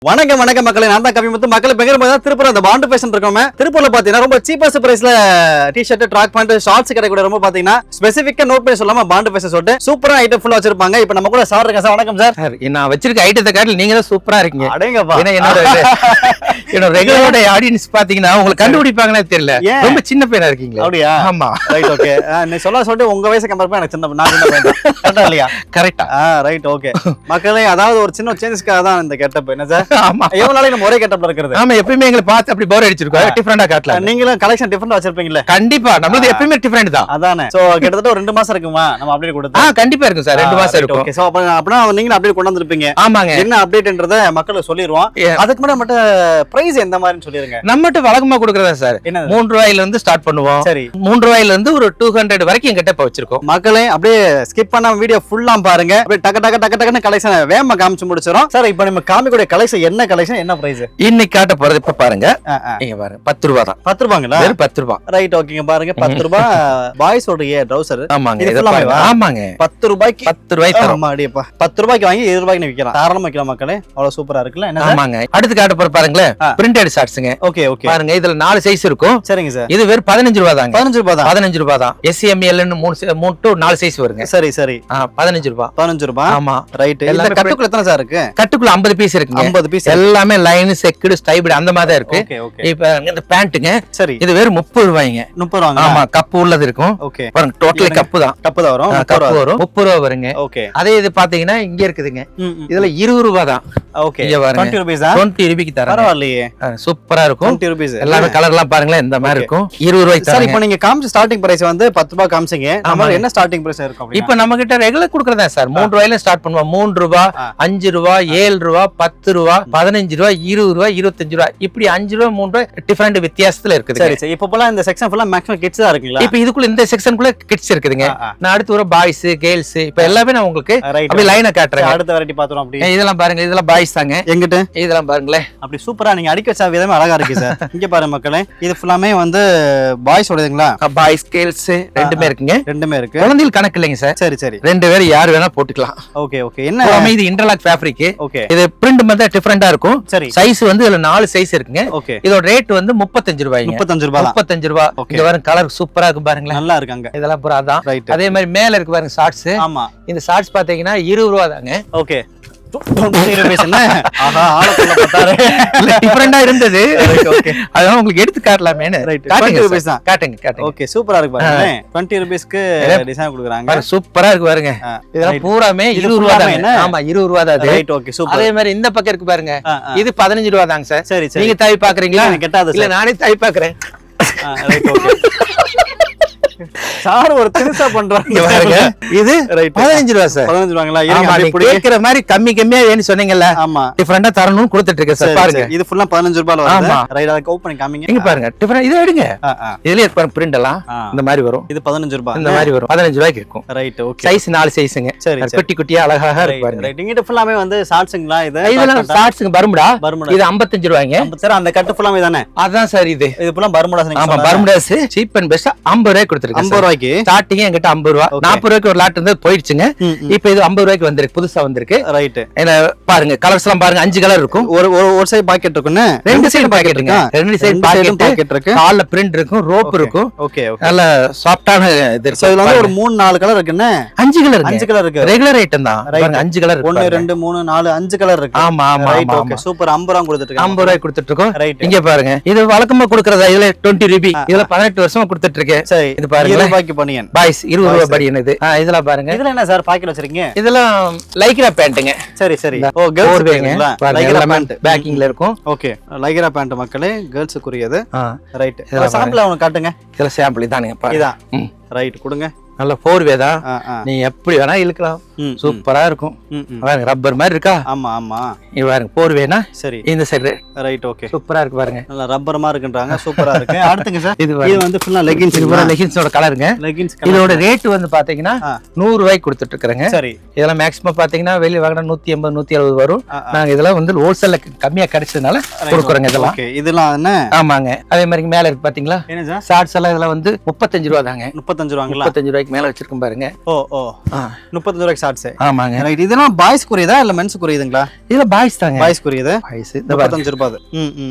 வணக்கம் வணக்கம் மக்களே, நான் தான் கவிமுத்து. மக்கள் பெரும்பாலும் திருப்பூர் அந்த பாண்டு ஃபேஷன் இருக்கோமே. திருப்பூர்ல பாத்தீங்கன்னா ரொம்ப சீப்பஸ்ட் பிரைஸ்ல டி-ஷர்ட், ட்ராக் பேண்ட், ஷார்ட்ஸ் கிடைக்கக்கூடிய ரொம்ப பாத்தீங்கன்னா ஸ்பெசிஃபிக்கா நோட் பண்ணி சொல்லாம பாண்டு ஃபேஷன் சொல்லிட்டு சூப்பரா ஐட்டம் ஃபுல்லா வச்சிருப்பாங்க. இப்போ நம்ம கூட சார் இருக்கேன். சார் வணக்கம் சார். நான் வச்சிருக்க ஐட்டத்தை காட்டில் நீங்க தான் சூப்பரா இருக்கீங்க. அடேங்கப்பா. என்னோட ரெகுலரோட ஆடியன்ஸ் பாத்தீங்கன்னா உங்களுக்கு கண்டுபிடிப்பாங்கன்னு தெரியல, ரொம்ப சின்ன பையனா இருக்கீங்க. அப்படியா? ஆமா, ரைட், ஓகே. நீ சொல்லிட்டு உங்க வயசை கம்பேர் பண்ணி எனக்கு சின்ன பையன் கரெக்டா இல்லையா? கரெக்டா, ரைட், ஓகே. மக்களே, அதாவது ஒரு சின்ன சேஞ்சஸ்க்காக தான் இந்த கெட்டப். என்ன சார்? ஆமா, எவ்வளவு நாளைக்கு நம்ம ஒரே கெட்டப்ல இருக்கிறது? ஆமா, எப்பவுமே எங்களை பார்த்து அப்படி போர் அடிச்சிருக்கோம். டிஃபரெண்டா காட்டலாம். நீங்களும் கலெக்ஷன் டிஃபரெண்டா வச்சிருப்பீங்கல்ல? கண்டிப்பா, நம்மளது எப்பவுமே டிஃபரெண்ட் தான். அதானே. சோ கிட்டத்தட்ட ஒரு 2 மாசம் இருக்குமா நம்ம அப்டேட் கொடுத்து? கண்டிப்பா இருக்கும் சார், 2 மாசம் இருக்கும். ஓகே, சோ அப்பனா நீங்க அப்டேட் கொண்டு வந்திருப்பீங்க. ஆமாங்க. என்ன அப்டேட்ன்றத மக்களுக்கு சொல்லிடுவோம். அதுக்கு முன்னாடி மட்டும் பிரைஸ் எந்த மாதிரின்னு சொல்லிருங்க. நம்மட்ட வழக்கமா கொடுக்கறதா சார், 3 ரூபாயில இருந்து ஸ்டார்ட் பண்ணுவோம். சரி, 3 ரூபாயில இருந்து ஒரு 200 வரைக்கும் எங்கிட்ட இப்ப வச்சிருக்கோம். மக்களே அப்படியே ஸ்கிப் பண்ணாம வீடியோ ஃபுல்லா பாருங்க. அப்படியே டக்கு டக்கு டக்கு டக்குன்னு கலெக்ஷன் வேகமா காமிச்சு முடிச்சிரும். சார், இப்போ நம்ம காமிக்கூடிய கலெக்ஷன் என்ன கலெக்ஷன், என்ன பிரைஸ் இன்னைக்கு காட்ட போறது? இப்ப பாருங்க, இங்க பாருங்க, 10 ரூபாய் தான். 10 ரூபாங்களா? 10 ரூபாய். ரைட், ஓகேங்க. பாருங்க, 10 ரூபாய் பாய்ஸ் உடைய ட்ரவுசர். ஆமாங்க, ஆமாங்க, 10 ரூபாய்க்கு 10 ரூபாய் தரோம். ஆமா, அடியப்பா, 10 ரூபாய்க்கு வாங்கி 20 ரூபாய்க்கு விக்கலாம். தாராளமா விக்கலாம் மக்களே. அவ்வளவு சூப்பரா இருக்குல்ல? என்ன? ஆமாங்க. அடுத்து காட்ட போற பாருங்களேன், பிரிண்டட் ஷார்ட்ஸ்ங்க. Okay, okay. பாருங்க, இதுல 4 சைஸ் இருக்கும். சரிங்க சார். இது வெறும் 15 ரூபாய் தாங்க. 15 ரூபாய் தான். 15 ரூபாய் தான். SML ன்னு 3 to 4 சைஸ் வருங்க. சரி, சரி. 15 ரூபாய். 15 ரூபாய். ஆமா, ரைட். இந்த கட்டுக்குள்ள எத்தனை சார் இருக்கு? கட்டுக்குள்ள 50 பீஸ் இருக்குங்க. 50 பீஸ். எல்லாமே லைன், செக்குடு, ஸ்டைப்டு அந்த மாதிரி தான் இருக்கு. Okay, okay. இப்போ இந்த பேண்ட்ங்க. சரி. இது வெறும் 30 ரூபாய்ங்க. 30 ரூபாங்க. ஆமா, கப்பு உள்ளது இருக்கும். ஓகே. பாருங்க, டோட்டலி கப்பு தான். கப்பு தான் வரும். கப்பு வரும். 30 ரூபாய் வருங்க. ஓகே. அதே இது பாத்தீங்கன்னா இங்க இருக்குதுங்க. இதுல 20 ரூபாய் தான். ஓகே. இங்க பாருங்க, 20 ரூபாய் தான். 20 ரூபாய்க்கு தரேன். பரவாயில்லையே, சூப்பரா இருக்கும். 20 ரூபாய். எல்லாமே கலர்லாம் பாருங்களேன், இந்த மாதிரி இருக்கும். 20 ரூபாய்க்கு சார், தரேன். இப்போ நீங்க காமிச்ச ஸ்டார்டிங் பிரைஸ் வந்து 10 ரூபாய் காமிச்சீங்க. நம்ம என்ன ஸ்டார்டிங் பிரைஸ் இருக்கும்? இப்போ நம்ம கிட்ட ரெகுலர் குடுக்கறதா சார், 3 ரூபாயில ஸ்டார்ட் பண்ணுவோம். 3 ரூபாய், 5 ரூபாய், 7 ரூபாய், 10 ரூபாய், 15 ரூபாய், 20 ரூபாய், 25 ரூபாய், இப்படி 5 ரூபாய் 3 ரூபாய் டிஃபரெண்ட் வித்தியாசத்துல இருக்குது. சரி, சரி. இப்போ போலாம் இந்த செக்ஷன் ஃபுல்லா மேக்ஸிமம் கிட்ஸ் தான் இருக்குங்களா? இப்போ இதுக்குள்ள இந்த செக்ஷனுக்குள்ள கிட்ஸ் இருக்குதுங்க. நான் அடுத்து ஒரு பாய்ஸ், கேர்ள்ஸ், இப்போ எல்லாமே நான் உங்களுக்கு அப்படியே லைனா காட்டுறேன். அடுத்த வெரைட்டி பாத்துறோம். அப்படி இதெல்லாம் பாருங்க, இதெல்லாம் பாய்ஸ் தாங்க. எங்கிட்ட இதெல்லாம் பாருங்களேன், அப்படி சூப்பரா நீங்க அடிக்க வச்ச விதமே அழகா இருக்கு சார். இங்க பாருங்க மக்களே, இது ஃபுல்லாமே வந்து பாய்ஸ் ஓடுதுங்களா? பாய்ஸ், கேர்ள்ஸ் ரெண்டுமே இருக்குங்க. ரெண்டுமே இருக்கு. குழந்தைகள் கணக்கு இல்லைங்க சார். சரி, சரி. 2 பேர் யார் வேணா போட்டுக்கலாம். Okay, okay. என்ன இது இன்டர்லாக் ஃபேப்ரிக். ஓகே. இது பிரிண்ட் வந்து டிஃபரெண்டா இருக்கும். சரி. சைஸ் வந்து இதுல 4 சைஸ் இருக்குங்க. ஓகே. இதோட ரேட் வந்து 35 ரூபாய்ங்க. 35 ரூபாய். 35 ரூபாய். இங்க பாருங்க, கலர் சூப்பரா இருக்கு பாருங்களேன். நல்லா இருக்காங்க. இதெல்லாம் பூரா அதான். ரைட். அதே மாதிரி மேல இருக்கு பாருங்க ஷார்ட்ஸ். ஆமா. இந்த ஷார்ட்ஸ் பாத்தீங்கன்னா 20 ரூபாய் தாங்க. ஓகே. 20 ரூபாய் என்ன? ஆஹா, ஆளக்குள்ள பார்த்தாரு. இல்ல, டிஃபரெண்டா இருந்தது. ஓகே. அதான் உங்களுக்கு எடுத்து காட்டலாமேன்னு. ரைட். காட்டுங்க 20 ரூபாய் தான். காட்டுங்க, காட்டுங்க. ஓகே, சூப்பரா இருக்கு பாருங்க. 20 ரூபாய்க்கு டிசைன் கொடுக்குறாங்க. பாருங்க, சூப்பரா இருக்கு பாருங்க. இதெல்லாம் பூராமே 20 ரூபாய் தாங்க. ஆமா, 20 ரூபாய் தான் அது. Right, okay, super. அதே மாதிரி இந்த பக்கம் இருக்கு பாருங்க, இது 15 ரூபாய் தாங்க சார். சரி, சரி. நீங்க தாய் பாக்குறீங்களா? கெட்டாத இல்ல, நானே தாய் பாக்குறேன். Right, okay. சார் ஒரு தினுசா பண்றாங்க பாருங்க. இது 15 ரூபாய் சார். 15 ரூபாங்களா? ஆமா, நீங்க கேக்குற மாதிரி கம்மியா வேணும் சொன்னீங்கல்ல. ஆமா, டிஃபரெண்டா தரணும்னு கொடுத்துட்டு இருக்கேன் சார். பாருங்க, இது ஃபுல்லா 15 ரூபாய்ல வருது. ஆமா. ரைட், அத ஓபன் பண்ணி காமிங்க. இங்க பாருங்க, டிஃபரெண்ட் இது எடுங்க. இதுலயே பாருங்க, பிரிண்ட் எல்லாம் இந்த மாதிரி வரும். இது 15 ரூபாய். இந்த மாதிரி வரும். 15 ரூபாய்க்கு இருக்கும். Right, okay. சைஸ் 4 சைஸ்ங்க. சரி, குட்டி குட்டியா அழகா இருக்கு பாருங்க. ரைட். இங்க ஃபுல்லாமே வந்து ஷார்ட்ஸ்ங்களா? இதெல்லாம் ஷார்ட்ஸ்ங்க. பர்முடா. இது 55 ரூபாய்ங்க. சார், அந்த கட்டு ஃபுல்லாமே தானே? அதான் சார் இது. இது ஃபுல்லா பர்முடா. ஆமா, பர்முடாஸ் சீப் அண்ட் பெஸ்ட் 50 ரூபாய்க்கு கொடுத்துருக்கேன். 50 ரூபாய்க்கு ஸ்டார்டிங் என்கிட்ட 50 ரூபாய். 40 ரூபாய்க்கு ஒரு லாட் இருந்தது, போயிடுச்சுங்க. இப்போ இது 50 ரூபாய்க்கு வந்திருக்கு, புதுசா வந்திருக்கு. ரைட். பாருங்க, கலர்ஸ் எல்லாம் பாருங்க, 5 கலர் இருக்கும். ஒரு சைடு பாக்கெட் இருக்குன்னு 2 சைடு பாக்கெட் இருக்கு. 2 சைடு பாக்கெட் இருக்கு. கால்ல பிரிண்ட் இருக்கும், ரோப் இருக்கும். Okay, okay. நல்ல சாஃப்ட்டான இது இருக்கு. சோ இதுல வந்து ஒரு 3-4 கலர் இருக்குன்னு. 5 கலர். 5 கலர் இருக்கு. ரெகுலர் ஐட்டம் தான். பாருங்க, 5 கலர் இருக்கு. 1 2 3 4 5 கலர் இருக்கு. ஆமா, ஆமா, ரைட், ஆமா. Okay, super. 50 ரூபாய் கொடுத்துட்டு இருக்கேன். 50 ரூபாய் கொடுத்துட்டு இருக்கோம். ரைட். இங்க பாருங்க, இது வழக்கமா கொடுக்கறதா. இதுல 20 ரூபாய். இதுல 18 வருஷமா கொடுத்துட்டு இருக்கேன். சரி, இது பாருங்க, 20 ரூபாய்க்கு பனியன். பாய்ஸ் 20 ரூபாய் பனியன். இது இதெல்லாம் பாருங்க. இதுல என்ன சார் பாக்கெட் வச்சிருக்கீங்க? இதெல்லாம் லைக்ரா பேண்ட்ங்க. சரி, சரி. ஓ, கேர்ள்ஸ் பேண்ட்ங்களா? லைக்ரா பேண்ட் பேக்கிங்ல இருக்கும். ஓகே, லைக்ரா பேண்ட் மக்களே, கேர்ள்ஸ்க்குரியது. ரைட். சாம்பிள் அவனுக்கு காட்டுங்க. இதெல்லாம் சாம்பிள் இதானுங்க பாருங்க. இதான். ரைட், கொடுங்க. நல்ல 4-வே தான். நீ எப்படி வேணா இழுக்கலாம். சூப்பரா இருக்கும். பாருங்க, ரப்பர் மாதிரி இருக்கா? ஆமா, ஆமா. இது பாருங்க, 4-வேனா. சரி, இந்த சைடு. Right, okay. சூப்பரா இருக்கு பாருங்க. நல்ல ரப்பர் மாதிரி இருக்குன்றாங்க. சூப்பரா இருக்கு. அடுத்துங்க சார், இது வந்து ஃபுல்லா லெகின்ஸ். இது பூரா லெகின்ஸோட கலருங்க. லெகின்ஸ் இதோட ரேட் வந்து பாத்தீங்கன்னா 100 ரூபாய்க்கு கொடுத்துட்டு இருக்கறேங்க. சரி. இதெல்லாம் மேக்ஸிமம் பாத்தீங்கன்னா வெளிய வாங்குனா 180 170 வரும். நாங்க இதெல்லாம் வந்து ஹோல்சேல்ல கம்மியா கிடைச்சதுனால கொடுக்குறோங்க இதெல்லாம். ஓகே, இதெல்லாம் என்ன? ஆமாங்க. அதே மாதிரி மேல இருக்கு பாத்தீங்களா? என்ன சார்? ஷார்ட்ஸ் எல்லாம் இதெல்லாம் வந்து 35 ரூபாய் தாங்க. 35 ரூபாங்களா? 35 ரூபாய்க்கு ரூபாய்க்கு மேல வச்சிருக்கோம் பாருங்க. ஓ ஓ 35 ரூபாய்க்கு ஷார்ட்ஸ். ஆமாங்க. ரைட். இதெல்லாம் பாய்ஸ் குறியதா இல்ல மென்ஸ் குறியதுங்களா? இதுல பாய்ஸ் தாங்க. பாய்ஸ் குறியது. பாய்ஸ் 35 ரூபாய்.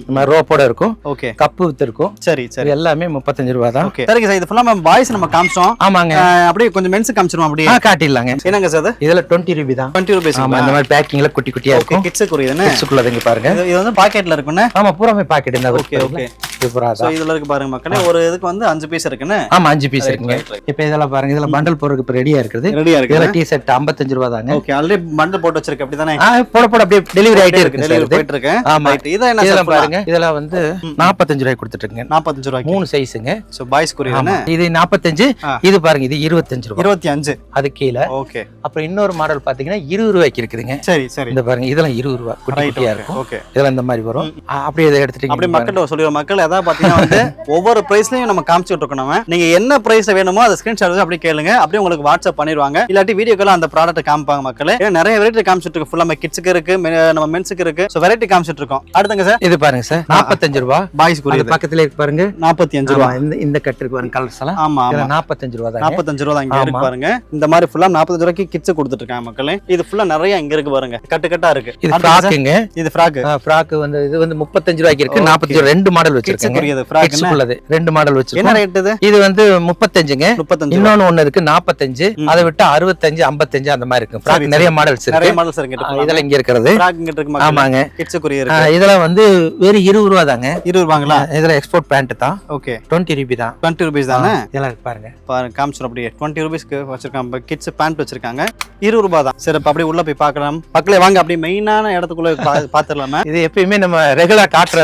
இந்த மாதிரி ரோப்போட இருக்கும். ஓகே. கப்பு வித்து இருக்கும். சரி சரி. இது எல்லாமே 35 ரூபாய் தான். ஓகே. சரிங்க சார், இது ஃபுல்லா நம்ம பாய்ஸ் நம்ம காமிச்சோம். ஆமாங்க. அப்படியே கொஞ்சம் மென்ஸ் காமிச்சிரோம் அப்படியே. காட்டிடலாங்க. என்னங்க சார் இது? இதுல 20 ரூபாய் தான். 20 ரூபாய். ஆமா, இந்த மாதிரி பேக்கிங்ல குட்டி குட்டியா இருக்கும். கிட்ஸ் குறியதுன்னு. கிட்ஸ் குள்ளதங்க பாருங்க. இது வந்து பாக்கெட்ல இருக்குன்னு. ஆமா, பூராமே பாக்கெட் இந்த. Okay okay. சூப்பரா சோ இதுல இருக்கு பாருங்க மக்களே, ஒரு இதுக்கு வந்து 5 பீஸ் இருக்குன்னு. ஆமா, 5 பீஸ் இருக்குங்க. இப்போ இதெல்லாம் பாருங்க, இதெல்லாம் பண்டல் போறதுக்கு இப்ப ரெடியா இருக்குது. ரெடியா இருக்கு. இதெல்லாம் டி-ஷர்ட் 55 ரூபாய் தாங்க. ஓகே. ஆல்ரெடி பண்டல் போட்டு வச்சிருக்கு அப்படி தானே? போட போட அப்படியே டெலிவரி ஆயிட்டே இருக்கு. டெலிவரி போயிட்டு இருக்கு. ஆமா. ரைட். இத என்ன இதெல்லாம் பாருங்க, இதெல்லாம் வந்து 45 ரூபாய் கொடுத்துட்டு இருக்கீங்க. 45 ரூபாய்க்கு 3 சைஸ்ங்க. So boys குறியதுன்னு. இது 45. இது பாருங்க, இது 25 ரூபாய். 25. அது கீழ. ஓகே. அப்புறம் இன்னொரு மாடல் பாத்தீங்கன்னா 20 ரூபாய்க்கு இருக்குதுங்க. சரி சரி. இந்த பாருங்க, இதெல்லாம் 20 ரூபாய் குட்டி குட்டியா இருக்கும். ஓகே. இதெல்லாம் இந்த மாதிரி வரும். அப்படியே இதை எடுத்துட்டீங்க. அப்படியே மக்கள் சொல்லிடுற மக்கள் ஏதாவது பாத்தீங்கன்னா வந்து ஒவ்வொரு பிரைஸ்லயும் நம்ம காமிச்சிட்டு இருக்கோம். நம்ம நீங்க என்ன பிரைஸ்ல வேணுமோ அதை ஸ்கிரீன்ஷாட் எடுத்து அப்படியே கேளுங்க, அப்படியே உங்களுக்கு வாட்ஸ்அப் பண்ணிடுவாங்க. இல்லாட்டி வீடியோக்குள்ள அந்த ப்ராடக்ட் காமிப்பாங்க மக்களே. ஏன்னா நிறைய வெரைட்டி காமிச்சிட்டு இருக்கு. ஃபுல்லா நம்ம கிட்ஸ்க்கு இருக்கு, நம்ம மென்ஸ்க்கு இருக்கு. சோ வெரைட்டி காமிச்சிட்டு இருக்கோம். அடுத்துங்க சார், இது பாருங்க சார், 45 ரூபாய். பாய்ஸ் குறியது பக்கத்துல இருக்கு பாருங்க, 45 ரூபாய். இந்த கட் இருக்கு பாருங்க, கலர்ஸ் எல்லாம். ஆமா ஆமா, 45 ரூபாய் தான். 45 ரூபாய் தான் இங்க இருக்கு பாருங்க. இந்த மாதிரி ஃபுல்லா 45 ரூபாய்க்கு கிட்ஸ் கொடுத்துட்டு இருக்காங்க மக்களே. இது ஃபுல்லா நிறைய இங்க இருக்கு பாருங்க, கட்டு கட்டா இருக்கு. இது ஃப்ராக்குங்க. இது ஃப்ராக். ஃப்ராக் வந்து இது வந்து 35 ரூபாய்க்கு இருக்கு. 45 ரெண்டு மாடல் வச்சிருக்காங்க. குறியது ஃப்ராக் உள்ளது ரெண்டு மாடல் வச்சிருக்கோம். என்ன ரேட் இது? இது வந்து 35ங்க. 35. இன்னொன்னு ஒன்னு இருக்கு 45. அதை விட்டு 65, 55 அந்த மாதிரி இருக்கு. ஃப்ராக் நிறைய மாடல்ஸ் இருக்கு. நிறைய மாடல்ஸ் இருக்கு. இதெல்லாம் இங்க இருக்கிறது ஃப்ராக் இங்க இருக்கு மக்களே. ஆமாங்க. கிட்ஸ் குறியது இருக்கு. இதெல்லாம் வந்து வெறும் 20 ரூபாய் தாங்க. 20 ரூபாய்ங்களா? இதெல்லாம் எக்ஸ்போர்ட் பேண்ட் தான். ஓகே. 20 ரூபாய் தான். 20 ரூபாய் தானே? இதெல்லாம் பாருங்க பாருங்க காமிச்சோம் அப்படியே 20 ரூபாய்க்கு வச்சிருக்காங்க. கிட்ஸ் பேண்ட் வச்சிருக்காங்க. 20 ரூபாய் தான். சரி, அப்படியே உள்ள போய் பார்க்கலாம். பக்கத்துல வாங்க, அப்படியே மெயினான இடத்துக்குள்ள பாத்துறலாமா? இது எப்பயுமே நம்ம ரெகுலர் காட்டுற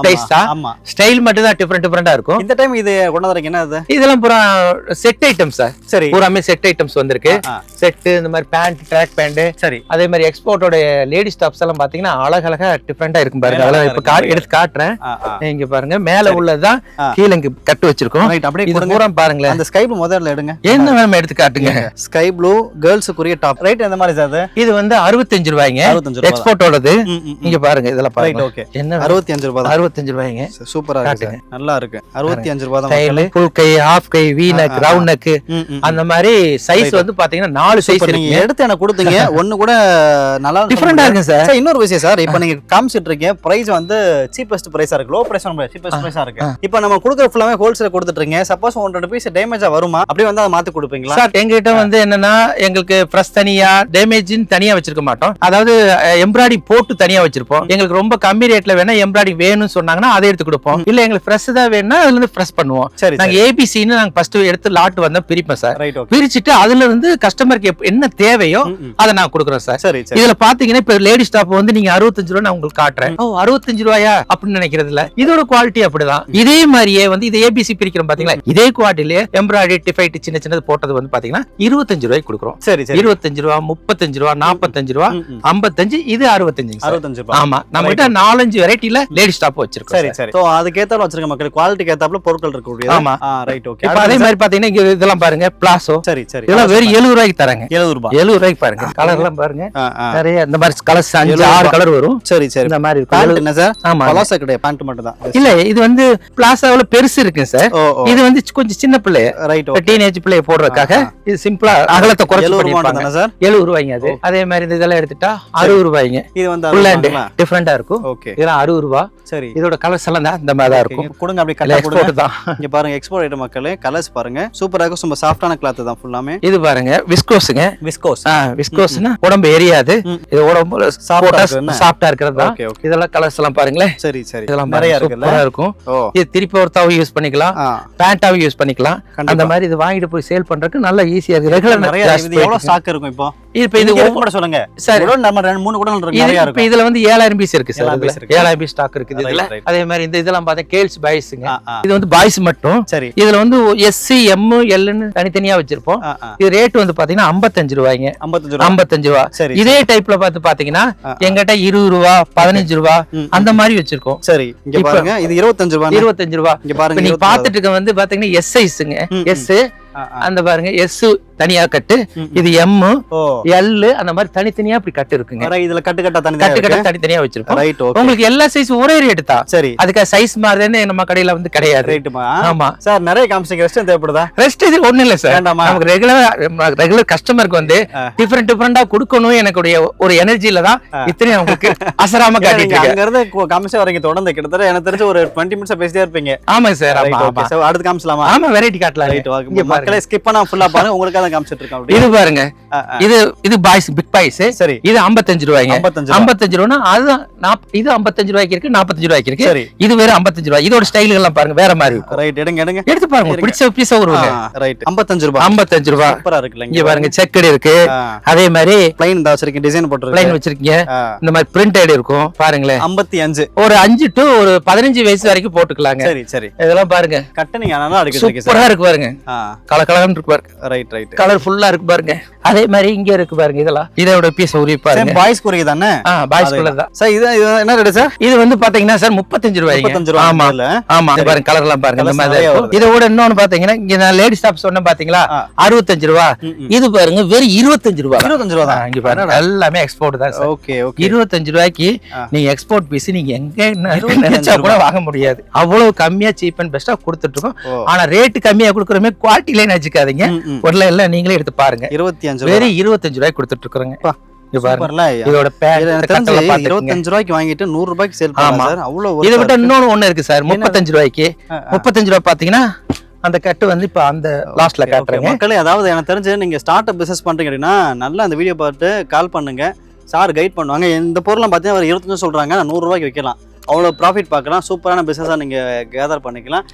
டைஸ் தான். ஆமா, ஸ்டைல் மட்டும் தான் டிஃபரெண்டா இருக்கும். இந்த டைம் இது கொண்டாடுறீங்க என்ன இது? இதெல்லாம் பூரா செட் ஐட்டம்ஸ் சார். சரி, பூராமே செட் ஐட்டம்ஸ் வந்திருக்கு. செட் இந்த மாதிரி பேண்ட், ட்ராக் பேண்ட். சரி. அதே மாதிரி எக்ஸ்போர்ட்டோட லேடி ஸ்டாப்ஸ் எல்லாம் பாத்தீங்கன்னா அழகழகா டிஃபரெண்டா இருக்கும் பாருங்க. அதெல்லாம் இப்ப எடுத்து காட்டுறேன். இங்க பாருங்க, மேல உள்ளதுதான் கீழே இங்க கட்டு வச்சிருக்கோம். அப்படியே இது பூரா பாருங்களேன். அந்த ஸ்கை ப்ளூ முதல்ல எடுங்க. என்ன வேணும் எடுத்து காட்டுங்க. ஸ்கை ப்ளூ கேர்ள்ஸுக்குரிய டாப். ரைட், எந்த மாதிரி சார்? இது வந்து 65 ரூபாய்ங்க. 65 ரூபாய் எக்ஸ்போர்ட்டோடது. இங்க பாருங்க, இதெல்லாம் பாருங்க. ஓகே. என்ன 65 ரூபாய் தான். 65 ரூபாய்ங்க. சூப்பரா இருக்கு, நல்லா இருக்கு. 65 ரூபாய் தான். Style full guy, half guy, we neck, round neck அந்த மாதிரி சைஸ் வந்து பாத்தீங்கன்னா 4 சைஸ் இருக்கு. நீங்க எடுத்து எனக்கு கொடுத்தீங்க, ஒண்ணு கூட நல்லா டிஃபரெண்டா இருக்கு சார். இன்னொரு விஷயம் சார், இப்போ நீங்க காமிச்சிட்டு இருக்கீங்க பிரைஸ் வந்து சீப்பஸ்ட் பிரைஸா இருக்கு. லோ பிரைஸ் நம்ம சீப்பஸ்ட் பிரைஸா இருக்கு. இப்போ நம்ம கொடுக்குற ஃபுல்லாவே ஹோல்சேல் கொடுத்துட்டு இருக்கீங்க. சப்போஸ் 1-2 பீஸ் டேமேஜா வருமா? அப்படியே வந்து அதை மாத்தி கொடுப்பீங்களா சார்? எங்ககிட்ட வந்து என்னன்னா, எங்களுக்கு ஃப்ரெஷ் தனியா, டேமேஜ்னு தனியா வச்சிருக்க மாட்டோம். அதாவது எம்ப்ராய்டரி போட்டு தனியா வச்சிருப்போம். எங்களுக்கு ரொம்ப கம்மி ரேட்ல வேணா எம்ப்ராய்டரி வேணும்னு சொன்னாங்கன்னா அதை எடுத்து கொடுப்போம். இல்ல எங்களுக்கு ஃப்ரெஷ் தான் வேணும்னா அதுல இருந்து ஃப்ரெஷ் பண்ணுவோம். நாங்க ஏபிசின்னு நாங்க ஃபர்ஸ்ட் எடுத்து லாட் வந்தா பிரிப்போம் சார். பிரிச்சுட்டு அதுல இருந்து கஸ்டமருக்கு என்ன தேவையோ அதை நான் கொடுக்குறோம் சார். இதுல பாத்தீங்கன்னா இப்ப லேடி ஸ்டாப் வந்து நீங்க 65 ரூபாய் நான் உங்களுக்கு காட்டுறேன். ஓ 65 ரூபாயா அப்படின்னு நினைக்கிறது இல்ல. இதோட குவாலிட்டி அப்படிதான். இதே மாதிரியே வந்து இது ஏபிசி பிரிக்கிறோம் பாத்தீங்களா, இதே குவாலிட்டிலே எம்ப்ராய்டரி டிஃபைட் சின்ன சின்னது போட்டது வந்து பாத்தீங்கன்னா 25 ரூபாய்க்கு கொடுக்குறோம். 25 ரூபாய், 35 ரூபாய், 45 ரூபாய், 55, இது 65 ரூபாய். ஆமா, நம்ம கிட்ட 4-5 வெரைட்டில லேடி ஸ்டாப் வச்சிருக்கோம். சரி சரி. சோ அதுக்கு ஏத்தாப்புல வச்சிருக்க மக்கள், குவாலிட்டிக்கு ஏத்தாப்புல பொருட்கள் இருக்கு. ஆமா, ரைட், ஓகே. இப்ப அதே மாதிரி பாத்தீங்கன்னா இங்க இதெல்லாம் பாருங்க, பிளாசோ. சரி சரி. இதெல்லாம் வெறும் 70 ரூபாய்க்கு தராங்க. 70 ரூபாய். 70 ரூபாய்க்கு பாருங்க. கலர் எல்லாம் பாருங்க, நிறைய இந்த மாதிரி கலர்ஸ் 5-6 கலர் வரும். சரி சரி. இந்த மாதிரி பேண்ட் என்ன சார்? ஆமா, பலாசா கிடையாது, பேண்ட் மட்டும் தான். இல்ல இது வந்து பிளாசாவுல பெருசு இருக்கு சார். இது வந்து கொஞ்சம் சின்ன பிள்ளை, ரைட், டீனேஜ் பிள்ளைய போடுறதுக்காக இது சிம்பிளா அகலத்தை குறைச்சு பண்ணிருப்பாங்க. 70 ரூபாய்ங்க அது. அதே மாதிரி இந்த இதெல்லாம் எடுத்துட்டா 60 ரூபாய்ங்க. இது வந்து ஃபுல் ஹேண்ட் டிஃபரெண்டா இருக்கும். ஓகே. இதெல்லாம் 60 ரூபாய். சரி. இதோட கலர்ஸ் எல்லாம் இந்த மாதிரி தான் இருக்கும். கொடுங்க, அப்படியே கலர் எக்ஸ்போர்ட் தான். இங்க பாருங்க, எக்ஸ்போர்ட் ஐட்டம் மக்களே. கலர்ஸ் பாருங்க, சூப்பரா இருக்கும். ரொம்ப சாஃப்ட்டான கிளாத் தான் ஃபுல்லாமே. இது பாருங்க விஸ்கோஸ்ங்க. விஸ்கோஸ். விஸ்கோஸ்னா உடம்பு எரியாது. இது உடம்பு சாஃப்ட்டா இருக்கிறது தான். இதெல்லாம் கலர்ஸ் எல்லாம் பாருங்களேன். சரி சரி. இதெல்லாம் நிறைய சூப்பரா இருக்கும். இது திருப்பி ஒருத்தாவும் யூஸ் பண்ணிக்கலாம், பேண்டாவும் யூஸ் பண்ணிக்கலாம். அந்த மாதிரி இது வாங்கிட்டு போய் சேல் பண்றதுக்கு நல்ல ஈஸியா இருக்கு. ரெகுலர் நிறைய எவ்வளவு ஸ்டாக் இருக்கும் இப்போ? இப்போ இது கூட சொல்லுங்க சார். நம்ம 2-3 கூட நிறைய இருக்கு. இதுல வந்து 7000 பீஸ் இருக்கு சார். 7000 பீஸ் ஸ்டாக் இருக்கு இதுல. அதே மாதிரி இந்த இதெல்லாம் பார்த்தா கேர்ள்ஸ் பாய்ஸ்ங்க. இது வந்து பாய்ஸ் மட்டும். சரி. இதுல வந்து எஸ்சி, எம், எல் ன்னு தனித்தனியா வச்சிருப்போம். இது ரேட் வந்து பாத்தீங்கன்னா 55 ரூபாய்ங்க. 55 ரூபாய். இதே டைப்ல பார்த்து பாத்தீங்கன்னா எங்கிட்ட 20 ரூபாய், 15 ரூபாய் அந்த மாதிரி வச்சிருக்கோம். சரி. இங்க பாருங்க, இது 25 ரூபாய். 25 ரூபாய். இங்க பாருங்க, நீங்க பாத்துட்டு இருக்க வந்து பாத்தீங்கன்னா எஸ் சைஸ்ங்க. எஸ் அந்த பாருங்க, எஸ் தனியா கட்டு, இது எம், ஓ எல், அந்த மாதிரி தனித்தனியா இப்படி கட்டு இருக்குங்க. இதுல கட்டு கட்டா கட்டு கட்ட தனித்தனியா வச்சிருக்கோம். Right okay. உங்களுக்கு எல்லா சைஸ் ஒரே ரேட் தான். சரி அதுக்கு சைஸ் மாறுதுன்னு நம்ம கடையில வந்து கிடையாது. ரைட்டுமா. ஆமா சார் நிறைய காமிச்சிங்க, ரெஸ்ட் தேவைப்படுதா? ரெஸ்ட் இது ஒண்ணு இல்ல சார், வேண்டாமா? நமக்கு ரெகுலர் கஸ்டமருக்கு வந்து டிஃபரெண்டா கொடுக்கணும் எனக்குடைய ஒரு எனர்ஜில தான் இத்தனை உங்களுக்கு அசராம காட்டிட்டு இருக்கேன். அங்க இருந்து காமிச்சு வரீங்க தொடர்ந்து, கிட்டத்தட்ட எனக்கு தெரிஞ்ச ஒரு 20 மினிட்ஸ் பேசிட்டே இருப்பீங்க. ஆமா சார். Right, ஆமா okay. ஆமா. So, அடுத்து காமிச்சலாமா? ஆமா வெரைட்டி காட்டலாம். Right okay. இங்க மக்களே ஸ்கிப் பண்ணா ஃபுல்லா பாருங்க, உங்களுக்காக தான் காமிச்சிட்டு இருக்கோம் அப்படியே. இது பாருங்க, இது பாய்ஸ் பிக் பாய்ஸ். சரி இது 55 ரூபாய்ங்க. 55 ரூபாய்னா அது இது 55 ரூபாய்க்கு இருக்கு, 45 ரூபாய்க்கு இருக்கு. சரி இது வேற 55 ரூபாய். இதோட ஸ்டைல் எல்லாம் பாருங்க வேற மாதிரி இருக்கும். ரைட் எடுங்க எடுங்க எடுத்து பாருங்க, பிடிச்ச பீஸா வருவாங்க. ரைட் 55 ரூபாய். 55 ரூபாய். சூப்பரா இருக்குல. இங்க பாருங்க செக்கட் இருக்கு, அதே மாதிரி ப்ளைன் தான் வச்சிருக்கீங்க, டிசைன் போட்டுருக்கு. ப்ளைன் வச்சிருக்கீங்க, இந்த மாதிரி பிரிண்டட் இருக்கும் பாருங்களேன். 55 ஒரு 5 to ஒரு 15 வயசு வரைக்கும் போட்டுக்கலாங்க. சரி சரி. இதெல்லாம் பாருங்க கட்ட நீங்க நல்லா அடிக்கிறீங்க. சூப்பரா இருக்கு பாருங்க, கலகலன்னு இருக்கு பாருங்க. Right right. கலர் ஃபுல்லா இருக்கு பாருங்க. அதே மாதிரி இங்க இருக்கு பாருங்க, இதெல்லாம் இதோட பீஸ் உரி பாருங்க. பாய்ஸ் குறைய தானே? பாய்ஸ் கலர் தான் சார். இது என்ன ரேட் சார்? இது வந்து பாத்தீங்கன்னா சார் 35 ரூபாய்ங்க. 35 ரூபாய். ஆமா ஆமா. இங்க பாருங்க கலர் எல்லாம் பாருங்க இந்த மாதிரி இருக்கும். இதோட இன்னொன்னு பாத்தீங்கன்னா இங்க நான் லேடி ஸ்டாப் சொன்னேன் பாத்தீங்களா, 65 ரூபாய். இது பாருங்க வெறும் 25 ரூபாய். 25 ரூபாய் தான். இங்க பாருங்க எல்லாமே எக்ஸ்போர்ட் தான் சார். Okay okay. 25 ரூபாய்க்கு நீங்க எக்ஸ்போர்ட் பீஸ் நீங்க எங்க நினைச்சா கூட வாங்க முடியாது. அவ்வளவு கம்மியா சீப் அண்ட் பெஸ்டா கொடுத்துட்டு இருக்கோம். ஆனா ரேட் கம்மியா கொடுக்கறமே குவாலிட்டில நினைச்சுக்காதீங்க. ஒரு எல்லாம் நீங்களே எடுத்து பாருங்க. 25 வெறும் 25 ரூபாய்க்கு கொடுத்துட்டு இருக்கோங்க. இதோட 25 ரூபாய்க்கு வாங்கிட்டு 100 ரூபாய்க்கு சேல் பண்ணலாம் சார். அவ்வளவு. இதை விட்டு இன்னொன்னு ஒண்ணு இருக்கு சார், 35 ரூபாய்க்கு. 35 ரூபாய் பாத்தீங்கன்னா அந்த கட்டு வந்து இப்ப அந்த லாஸ்ட்ல காட்டுறேன் மக்களே. அதாவது எனக்கு தெரிஞ்சு நீங்க ஸ்டார்ட் அப் பிசினஸ் பண்றீங்க அப்படின்னா நல்லா அந்த வீடியோ பார்த்து கால் பண்ணுங்க, சார் கைட் பண்ணுவாங்க. இந்த பொருள்லாம் பார்த்தீங்கன்னா ஒரு 25 சொல்றாங்க, 100 ரூபாய்க்கு வைக்கலாம். அவ்வளோ ப்ராஃபிட் பார்க்கலாம். சூப்பரான பிசினஸா நீங்க கேதர் பண்ணிக்கலாம்.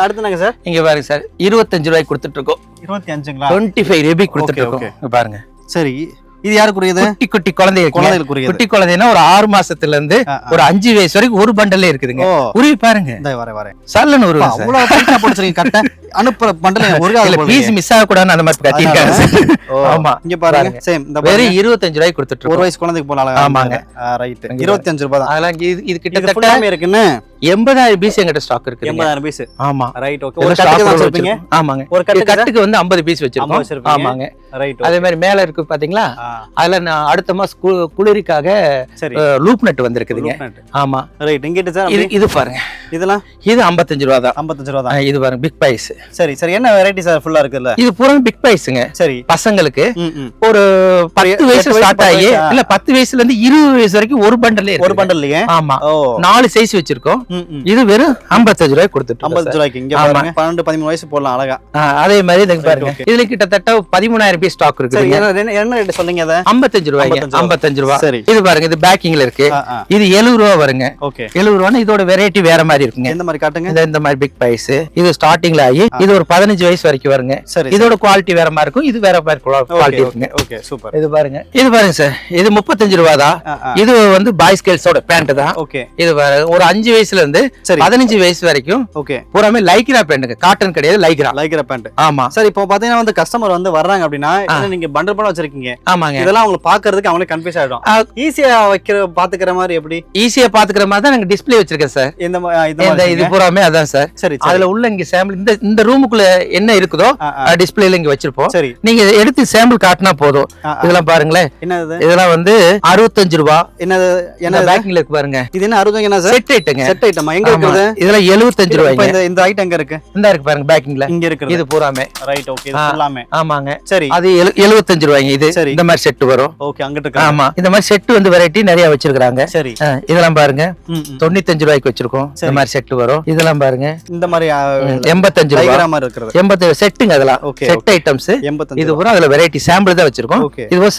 அடுத்து நாங்க சார் இங்க பாருங்க சார், 25 ரூபாய்க்கு கொடுத்துட்டு இருக்கோம். 25ங்களா? 25 ரூபாய்க்கு கொடுத்துட்டு இருக்கோம் பாருங்க. சரி, இது யாருக்குரியது? குட்டி குட்டி குழந்தைகளுக்கு. குட்டி குழந்தைன்னா ஒரு 6 மாசத்துல இருந்து ஒரு 5 வயசு வரைக்கும் ஒரு பண்டல்ல இருக்குதுங்க. உருவி பாருங்க. வரேன் சல்லன்னு ஒரு அவ்வளவு டைட்டா போடுறீங்க கட்ட அனுப்புற பண்டல் ஒரு பீஸ் மிஸ் ஆக கூடாதுன்னு அந்த மாதிரி கட்டிருக்காங்க. ஆமா இங்க பாருங்க சேம். இந்த வெறும் 25 ரூபாய்க்கு கொடுத்துட்டு ஒரு வயசு குழந்தைக்கு போலாம். ஆமாங்க ரைட். 25 ரூபாய் தான். அதெல்லாம் இது கிட்டத்தட்ட இருக்குன்னு 80,000 பீஸ் எங்கிட்ட ஸ்டாக் இருக்கு. 80,000 பீஸ். ஆமா ரைட் ஓகே. ஒரு கட்டுக்கு வச்சிருப்பீங்க. ஆமாங்க. ஒரு கட்டுக்கு வந்து 50 பீஸ் வச்சிருக்கோம். ஆமாங்க. ரைட். அதே மாதிரி மேல இருக்கு பாத்தீங்களா, அதுல நான் அடுத்த மாசம் குளிரிக்காக லூப் நட் வந்திருக்குதுங்க. ஆமா ரைட். இங்க சார் இது பாருங்க, இதெல்லாம் இது 55 ரூபாய் தான். 55 ரூபாய் தான். இது பாருங்க பிக் பைஸ். சரி சரி. என்ன வெரைட்டி சார் ஃபுல்லா இருக்குல்ல? இது பூரா பிக் பைஸ்ங்க. சரி. பசங்களுக்கு ஒரு 10 வயசு ஸ்டார்ட் ஆகி இல்ல 10 வயசுல இருந்து 20 வயசு வரைக்கும் ஒரு பண்டல்ல இருக்கு. ஒரு பண்டல்லயே? ஆமா. 4 சைஸ் வச்சிருக்கோம். இது வெறும் 55 ரூபாய் கொடுத்துட்டு 55 ரூபாய்க்கு. இங்க பாருங்க 12 13 வயசு போடலாம் அழகா. அதே மாதிரி இங்க பாருங்க, இதுல கிட்டத்தட்ட 13,000 பீஸ் ஸ்டாக் இருக்கு. என்ன ரேட் சொல்லுங்க? அத 55 ரூபாய்ங்க. 55 ரூபாய். சரி. இது பாருங்க, இது பேக்கிங்ல இருக்கு. இது 70 ரூபாய் வருங்க. ஓகே. 70 ரூபாய்னா இதோட வெரைட்டி வேற மாதிரி இருக்குங்க. இந்த மாதிரி காட்டுங்க. இந்த மாதிரி பிக் பைஸ். இது ஸ்டார்டிங்ல ஆகி இது ஒரு 15 வயசு வரைக்கும் வருங்க. இதோட குவாலிட்டி வேற மாதிரி இருக்கும், இது வேற மாதிரி குவாலிட்டி இருக்குங்க. Okay super. இது பாருங்க சார், இது 35 ரூபாய் தான். இது வந்து பாய்ஸ் கேர்ள்ஸோட பேண்ட் தான். ஓகே. இது ஒரு 5 வயசுல இருந்து 15 வயசு வரைக்கும் ஓகே பூராமே லைக்ரா பேண்ட்ங்க, காட்டன் கிடையாது, லைக்ரா பேண்ட். ஆமா சார். இப்போ பாத்தீங்கன்னா வந்து கஸ்டமர் வந்து வர்றாங்க அப்படின்னா நீங்க பண்டல் பண்ண வச்சிருக்கீங்க. ஆமாங்க. இதெல்லாம் அவங்களுக்கு பாக்குறதுக்கு அவங்களே கன்ஃபியூஸ் ஆயிடும். ஈஸியா பாத்துக்கிற மாதிரி எப்படி? ஈஸியா பாத்துக்கிற மாதிரி தான் நாங்க டிஸ்ப்ளே வச்சிருக்கேன் சார். இந்த இது பூராமே அதான் சார். சரி. அதுல உள்ள இங்க சாம்பிள் இந்த ரூமுக்குள்ள என்ன இருக்குதோ டிஸ்ப்ளேல இங்க வச்சிருப்போம். சரி. நீங்க எடுத்து சாம்பிள் காட்டினா போதும். இதெல்லாம் பாருங்களேன். என்னது? இதெல்லாம் வந்து 65 ரூபாய். என்னது? என்ன பேக்கிங்ல இருக்கு பாருங்க. இது என்ன 65 என்ன சார்? செட் ஐட்டங்க. செட் ஐட்டமா எங்க இருக்குது? இதெல்லாம் 75 ரூபாய்ங்க. இந்த ஐட்டம் எங்க இருக்கு? இந்த இருக்கு பாருங்க பேக்கிங்ல. இங்க இருக்கு. இது பூராமே. Right okay. இது எல்லாமே. ஆமாங்க. சரி. அது 75 ரூபாய்ங்க. இது இந்த மாதிரி செட் வரும். ஓகே. அங்கிட்டு இருக்கு. ஆமா. இந்த மாதிரி செட் வந்து வெரைட்டி நிறைய வச்சிருக்காங்க. சரி. இதெல்லாம் பாருங்க 95 ரூபாய்க்கு வச்சிருக்கோம். இந்த மாதிரி செட் வரும். இதெல்லாம் பாருங்க இந்த மாதிரி 85 ரூபாய் மாதிரி இருக்குது. 80 செட்டுங்க. அதெல்லாம் செட் ஐட்டம்ஸ். இது பூரா அதுல வெரைட்டி சாம்பிள் தான் வச்சிருக்கோம். இது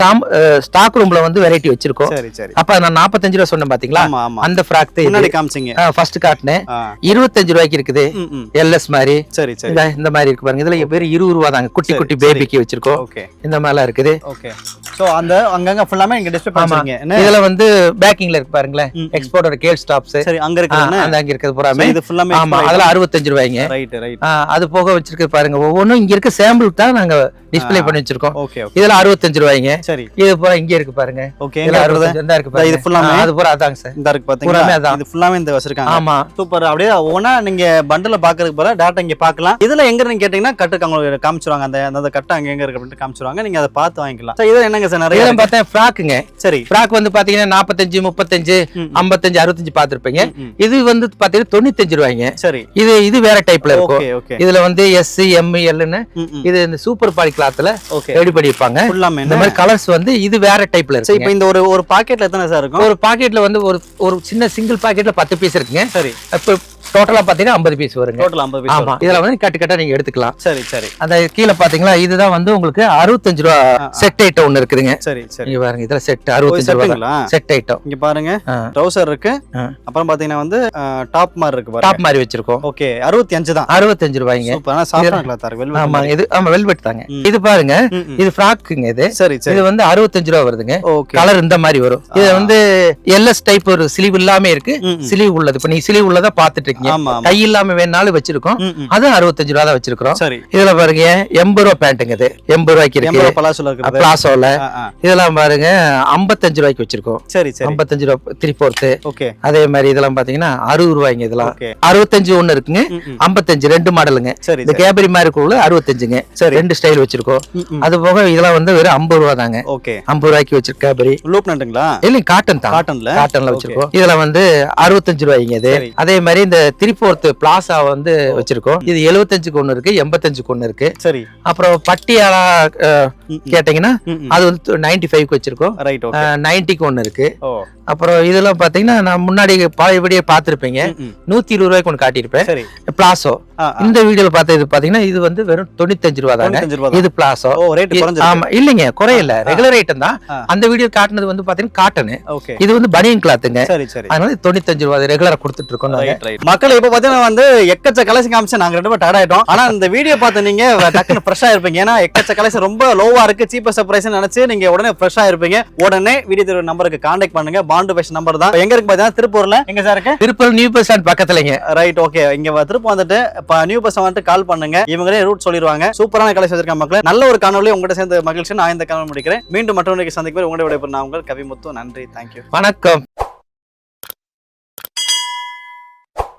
ஸ்டாக் ரூம்ல வந்து வெரைட்டி வச்சிருக்கோம். சரி சரி. அப்ப நான் 45 ரூபாய் சொன்னேன் பாத்தீங்களா, அந்த ஃப்ராக் முன்னாடி காமிச்சீங்க. ஃபர்ஸ்ட் காட்னே 25 ரூபாய்க்கு இருக்குது. எல்எஸ் மாதிரி. சரி சரி. இந்த மாதிரி இருக்கு பாருங்க. இதுல வெறும் 20 ரூபாய் தாங்க. குட்டி குட்டி பேபிக்கு வச்சிருக்கோம். இந்த மாதிரிலாம் இருக்குது. ஓகே. சோ அந்த அங்கங்க ஃபுல்லாமே இங்க டிஸ்ப்ளே பண்ணுவீங்க. இதுல வந்து பேக்கிங்ல இருக்கு பாருங்களேன், எக்ஸ்போர்ட்டோட கேல் ஸ்டாப்ஸ். சரி. அங்க இருக்குதுன்னா அங்க இருக்குது பூராமே. இது ஃபுல்லாமே. ஆமா. அதெல்லாம் 65 ரூபாய்ங்க. Right right. அது போக வச்சிருக்கு பாருங்க. ஒவ்வொன்றும் இங்க இருக்க சாம்பிள் தான் நாங்க டிஸ்ப்ளே பண்ணி வச்சிருக்கோம். இதெல்லாம் 65 ரூபாய்ங்க. சரி. இது பூரா இங்க இருக்கு பாருங்க. ஓகே. இங்க இருக்கு பாருங்க. இது ஃபுல்லாமே அது பூரா அதாங்க சார். இந்த இருக்கு பாத்தீங்களா? பூராமே அதான். இது ஃபுல்லாமே இந்த வச்சிருக்காங்க. ஆமா. சூப்பர். அப்படியே ஒவ்வொண்ணா நீங்க பண்டல பாக்குறதுக்கு போல டாட்டா இங்க பார்க்கலாம். இதுல எங்க நீங்க கேட்டீங்கன்னா கட்டுக்கு அவங்க காமிச்சுவாங்க. அந்த கட்ட அங்க எங்க இருக்கு அப்படின்னு சொல்லிட்டு காமிச்சிருவாங்க, நீங்க அதை பார்த்து வாங்கிக்கலாம். இது என்னங்க சார் நிறைய இதெல்லாம் பார்த்தா ஃப்ராக்குங்க. சரி, ஃப்ராக் வந்து பாத்தீங்கன்னா 45, 35, 55, 65 பாத்திருப்பீங்க. இது வந்து பாத்தீங்கன்னா 95 ரூபாய்ங்க. சரி, இது வேற டைப்ல இருக்கும். Okay okay. இதுல வந்து S, M, L ன்னு இது இந்த சூப்பர் பாலி கிளாத்ல ரெடி பண்ணிருப்பாங்க. இந்த மாதிரி கலர்ஸ் வந்து இது வேற டைப்ல இருக்கு. இப்போ இந்த ஒரு பாக்கெட்ல எத்தனை சார் இருக்கும்? ஒரு பாக்கெட்ல வந்து ஒரு சின்ன சிங்கிள் பாக்கெட்ல 10 பீஸ் இருக்குங்க. சரி, அப்ப டோட்டலா பாத்தீங்கன்னா 50 பீஸ் வருங்க. Total 50 piece. ஆமா, இதெல்லாம் வந்து கட்டு கட்டா நீங்க எடுத்துக்கலாம். சரி சரி. அந்த கீழ பாத்தீங்களா, இதுதான் வந்து உங்களுக்கு 65 ரூபா செட் ஐட்டம் ஒன்னு இருக்குதுங்க. சரி சரி. இங்க பாருங்க, இதெல்லாம் செட் 65 ரூபா செட் ஐட்டம். இங்க பாருங்க, ட்ரவுசர் இருக்கு, அப்புறம் பாத்தீங்கன்னா வந்து டாப் மாதிரி இருக்கு பாருங்க. டாப் மாதிரி வச்சிருக்கோம். ஓகே, 65 தான். 65 ரூபாய்ங்க. சூப்பர். ஆனா சாஃப்டான கிளாத் இருக்கு, வெல்வெட். ஆமா, இது வெல்வெட் தாங்க. இது பாருங்க, இது ஃப்ராக்குங்க. இது சரி சரி. இது வந்து 65 ரூபா வருதுங்க. ஓகே. கலர் இந்த மாதிரி வரும். இது வந்து LS டைப் ஒரு ஸ்லீவ் இல்லாம இருக்கு, ஸ்லீவ் உள்ளது. இப்ப நீங்க ஸ்லீவ் உள்ளதா பாத்துட்டு இருக்கீங்க. கை இல்லாம வேணாலும் வச்சிருக்கோம். அது 65 ரூபா தான் வச்சிருக்கோம். சரி. இதுல பாருங்க 80 ரூபா பேண்ட்டுங்க. இது 80 ரூபாய்க்கு இருக்கு. பலாசோல இருக்கு, பிளாசோல. இதெல்லாம் பாருங்க 55 ரூபாய்க்கு வச்சிருக்கோம். சரி சரி. 55 ரூபா 3/4. ஓகே. அதே மாதிரி இதெல்லாம் பாத்தீங்கன்னா 60 ரூபாய்ங்க. இதெல்லாம் 65 ஒன்னு இருக்குங்க, 55 ரெண்டு மாடலுங்க. இந்த கேபரி மாதிரி இருக்குள்ள 65ங்க. ரெண்டு ஸ்டைல் வச்சிருக்கோம். அது போக இதெல்லாம் வந்து வெறும் 50 ரூபா தாங்க. ஓகே. 50 ரூபாய்க்கு வச்சிருக்க கேபரி. லூப் நட்டுங்களா? இல்ல, காட்டன் தான். காட்டன்ல வச்சிருக்கோம். இதுல வந்து 65 ரூபாய்ங்க. இது அதே மாதிரி இந்த 3/4 பிளாசா வந்து வச்சிருக்கோம். இது 75க்கு ஒன்னு இருக்கு, 85க்கு ஒன்னு இருக்கு. சரி. அப்புறம் பட்டியாலா கேட்டீங்கன்னா அது வந்து 95க்கு வச்சிருக்கோம். ரைட். ஓகே. 90க்கு ஒன்னு இருக்கு. ஓ. அப்புறம் இதெல்லாம் பாத்தீங்கன்னா நான் முன்னாடி பழையபடியே பாத்திருப்பீங்க, 120 ரூபாய்க்கு ஒன்னு காட்டியிருப்பேன். சரி. பிளாசோ. இந்த வீடியோல பார்த்தது பாத்தீங்கன்னா இது வந்து வெறும் 95 ரூபா தாங்க. இது பிளாசோ. ஓ, ரேட் குறைஞ்சிருக்கு. ஆமா, இல்லைங்க, குறையல, ரெகுலர் ஐட்டம் தான். அந்த வீடியோ காட்டுனது வந்து பாத்தீங்கன்னா காட்டன். ஓகே. இது வந்து பனியன் கிளாத்துங்க. சரி சரி. அதனால 95 ரூபா ரெகுலரா கொடுத்துட்டு இருக்கோம். மக்கள் இப்ப பாத்தீங்கன்னா வந்து எக்கச்ச கலெக்ஷன் காமிச்சு நாங்க ரெண்டு பேரும் டயர்ட் ஆயிட்டோம். ஆனா இந்த வீடியோ பார்த்து நீங்க டக்குனு ஃப்ரெஷ்ஷா இருப்பீங்க. ஏன்னா எக்கச்ச கலெக்ஷன் ரொம்ப லோவா இருக்கு, சீப்பஸ்ட் பிரைஸ் நினைச்சு நீங்க உடனே ஃப்ரெஷ்ஷா இருப்பீங்க. உடனே வீடியோ நம்பருக்கு கான்டாக்ட் பண்ணுங்க. பாண்டு பேஷன் நம்பர் தான். எங்க இருக்கு பாத்தீங்கன்னா திருப்பூர்ல. எங்க சார் இருக்கு? திருப்பூர் நியூ பஸ் ஸ்டாண்ட் பக்கத்துலங்க. ரைட். ஓகே. இங்க திருப்பூர் வந்துட்டு நியூ பஸ் வந்துட்டு கால் பண்ணுங்க, இவங்களே ரூட் சொல்லிடுவாங்க. சூப்பரான கலெக்ஷன் வச்சிருக்காங்க மக்களே. நல்ல ஒரு காணொலி உங்கள்கிட்ட சேர்ந்து மகிழ்ச்சி. நான் இந்த காணொலி முடிக்கிறேன். மீண்டும் மற்றொரு சந்திக்கும் உங்களுடைய விடைபெறும் நான் உங்கள் கவிமுத்து. நன்றி. தேங்க்யூ. வணக்கம்.